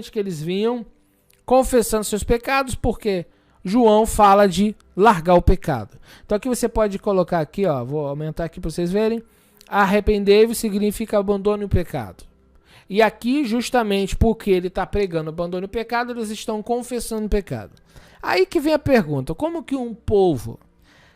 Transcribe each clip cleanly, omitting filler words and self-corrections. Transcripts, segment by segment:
que eles vinham confessando seus pecados, porque João fala de largar o pecado. Então aqui você pode colocar aqui, ó, vou aumentar aqui para vocês verem. Arrependei-vos significa abandone o pecado. E aqui, justamente porque ele está pregando abandone o pecado, eles estão confessando o pecado. Aí que vem a pergunta, como que um povo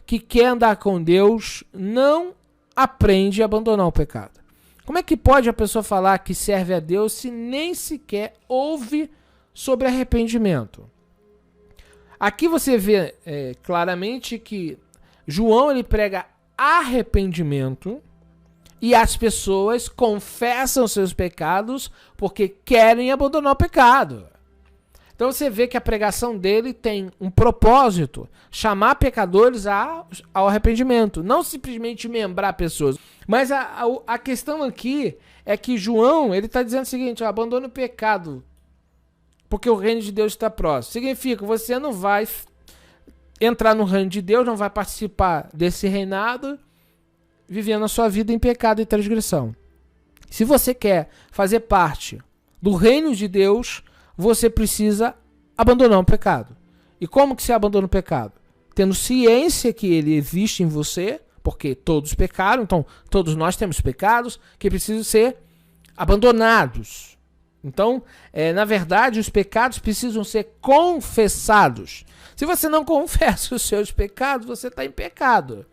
que quer andar com Deus não aprende a abandonar o pecado? Como é que pode a pessoa falar que serve a Deus se nem sequer ouve sobre arrependimento? Aqui você vê claramente que João ele prega arrependimento e as pessoas confessam seus pecados porque querem abandonar o pecado. Então você vê que a pregação dele tem um propósito, chamar pecadores ao arrependimento, não simplesmente membrar pessoas. Mas a questão aqui é que João ele está dizendo o seguinte, ó, abandone o pecado, porque o reino de Deus está próximo. Significa que você não vai entrar no reino de Deus, não vai participar desse reinado, vivendo a sua vida em pecado e transgressão. Se você quer fazer parte do reino de Deus, você precisa abandonar o pecado. E como que se abandona o pecado? Tendo ciência que ele existe em você, porque todos pecaram, então todos nós temos pecados que precisam ser abandonados. Então, na verdade, os pecados precisam ser confessados. Se você não confessa os seus pecados, você está em pecado.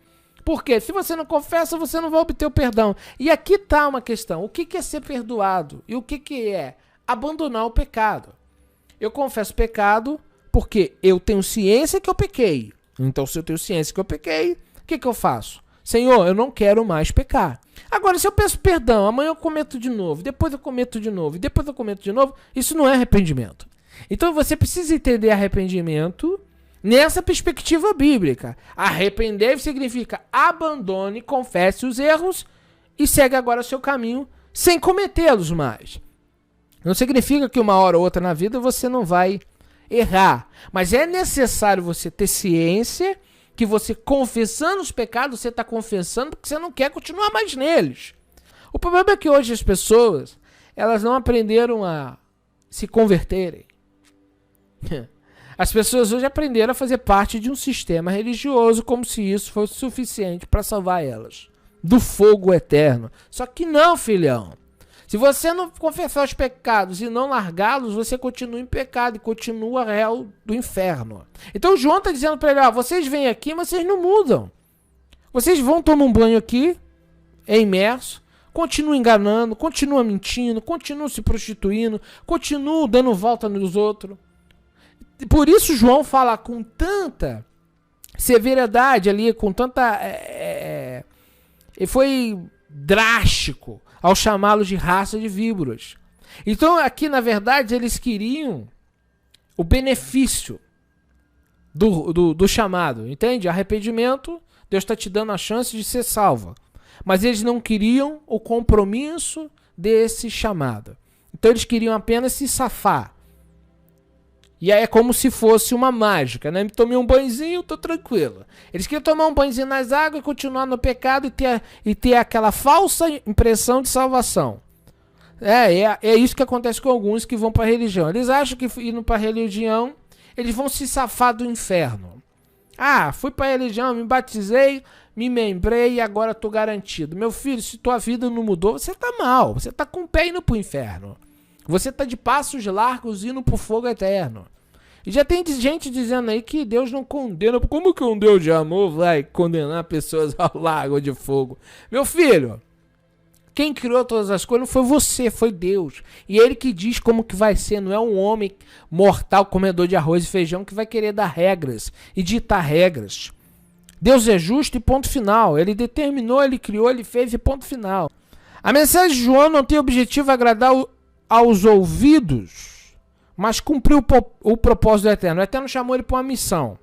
Por quê? Se você não confessa, você não vai obter o perdão. E aqui está uma questão. O que é ser perdoado? E o que é abandonar o pecado? Eu confesso pecado porque eu tenho ciência que eu pequei. Então, se eu tenho ciência que eu pequei, o que eu faço? Senhor, eu não quero mais pecar. Agora, se eu peço perdão, amanhã eu cometo de novo, depois eu cometo de novo, depois eu cometo de novo, isso não é arrependimento. Então, você precisa entender arrependimento nessa perspectiva bíblica. Arrepender significa abandone, confesse os erros e segue agora o seu caminho sem cometê-los mais. Não significa que uma hora ou outra na vida você não vai errar. Mas é necessário você ter ciência que você confessando os pecados, você está confessando porque você não quer continuar mais neles. O problema é que hoje as pessoas, elas não aprenderam a se converterem. As pessoas hoje aprenderam a fazer parte de um sistema religioso como se isso fosse suficiente para salvar elas do fogo eterno. Só que não, filhão. Se você não confessar os pecados e não largá-los, você continua em pecado e continua réu do inferno. Então João está dizendo para ele, ó, vocês vêm aqui, mas vocês não mudam. Vocês vão tomar um banho aqui, imerso, continuam enganando, continuam mentindo, continuam se prostituindo, continuam dando volta nos outros. Por isso João fala com tanta severidade ali, com tanta... Ele foi drástico ao chamá-los de raça de víboras. Então aqui na verdade eles queriam o benefício do chamado, entende? Arrependimento, Deus está te dando a chance de ser salvo. Mas eles não queriam o compromisso desse chamado. Então eles queriam apenas se safar. E aí é como se fosse uma mágica, né? Me tomei um banhozinho, tô tranquilo. Eles queriam tomar um banhozinho nas águas e continuar no pecado e ter aquela falsa impressão de salvação. É isso que acontece com alguns que vão para a religião. Eles acham que indo para a religião, eles vão se safar do inferno. Ah, fui para a religião, me batizei, me membrei e agora tô garantido. Meu filho, se tua vida não mudou, você tá mal. Você tá com o pé indo pro inferno. Você tá de passos largos indo pro fogo eterno. E já tem gente dizendo aí que Deus não condena. Como que um Deus de amor vai condenar pessoas ao lago de fogo? Meu filho, quem criou todas as coisas não foi você, foi Deus. E ele que diz como que vai ser, não é um homem mortal, comedor de arroz e feijão, que vai querer dar regras e ditar regras. Deus é justo e ponto final. Ele determinou, ele criou, ele fez e ponto final. A mensagem de João não tem objetivo agradar aos ouvidos, mas cumpriu o propósito do Eterno. O Eterno chamou ele para uma missão.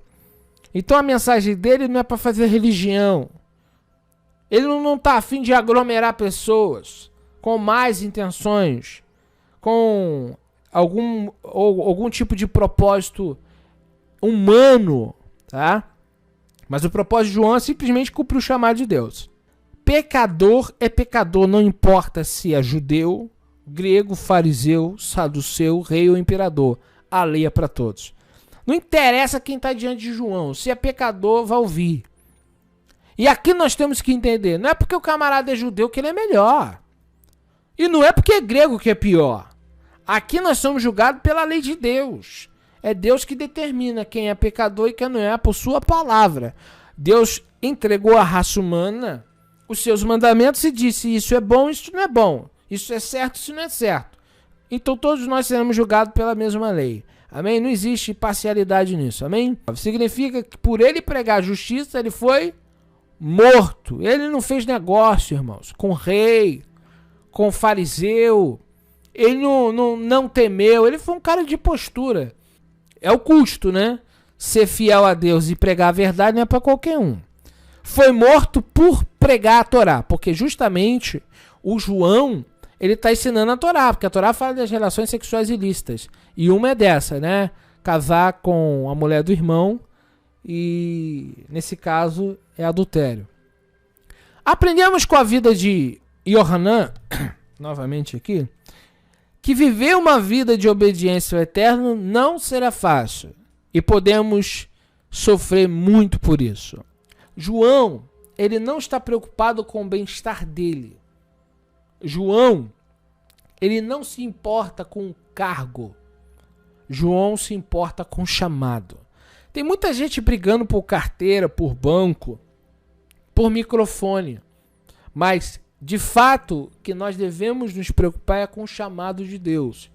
Então a mensagem dele não é para fazer religião. Ele não está a fim de aglomerar pessoas com mais intenções, com algum tipo de propósito humano, tá? Mas o propósito de João é simplesmente cumprir o chamado de Deus. Pecador é pecador, não importa se é judeu grego, fariseu, saduceu, rei ou imperador. A lei é para todos. Não interessa quem está diante de João. Se é pecador, vai ouvir. E aqui nós temos que entender. Não é porque o camarada é judeu que ele é melhor. E não é porque é grego que é pior. Aqui nós somos julgados pela lei de Deus. É Deus que determina quem é pecador e quem não é por sua palavra. Deus entregou à raça humana os seus mandamentos e disse: isso é bom, isso não é bom. Isso é certo, isso não é certo. Então todos nós seremos julgados pela mesma lei. Amém? Não existe parcialidade nisso. Amém? Significa que por ele pregar a justiça, ele foi morto. Ele não fez negócio, irmãos, com o rei, com o fariseu. Ele não temeu. Ele foi um cara de postura. É o custo, né? Ser fiel a Deus e pregar a verdade não é para qualquer um. Foi morto por pregar a Torá, porque justamente o João, ele está ensinando a Torá, porque a Torá fala das relações sexuais ilícitas. E uma é dessa, né? Casar com a mulher do irmão e, nesse caso, é adultério. Aprendemos com a vida de Yohanan, novamente aqui, que viver uma vida de obediência ao Eterno não será fácil. E podemos sofrer muito por isso. João, ele não está preocupado com o bem-estar dele. João, ele não se importa com o cargo. João se importa com o chamado. Tem muita gente brigando por carteira, por banco, por microfone. Mas, de fato, que nós devemos nos preocupar é com o chamado de Deus.